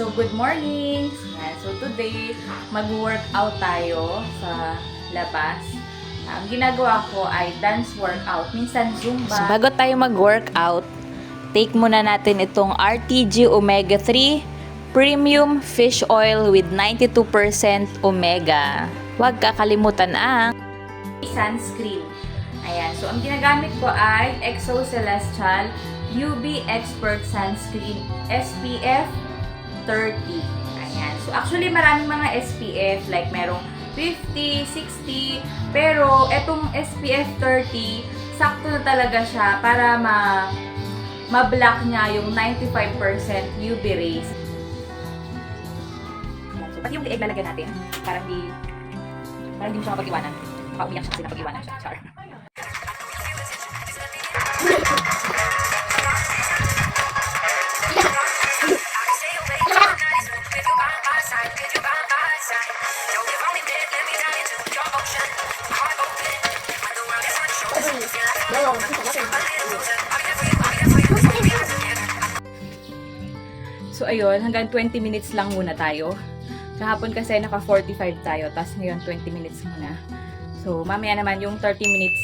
So, good morning! Yan. So, today, mag-workout tayo sa labas. Ang ginagawa ko ay dance workout, minsan Zumba. So, bago tayo mag-workout, take muna natin itong RTG Omega 3 Premium Fish Oil with 92% Omega. Huwag kakalimutan ang sunscreen. Ayan. So, ang ginagamit ko ay Exo Celestial UV Expert Sunscreen SPF 30. Ayan. So, actually, maraming mga SPF. Like, merong 50, 60. Pero, etong SPF 30, sakto na talaga siya para ma-block niya yung 95% UV rays. Ayan. So, pati yung lieg lalagyan natin para hindi mo siya mapag-iwanan. Makaumiyak siya kasi napag-iwanan siya. Char. So, ayun, hanggang 20 minutes lang muna tayo. Kahapon kasi naka 45 tayo, tapos ngayon 20 minutes muna. So, mamaya naman yung 30 minutes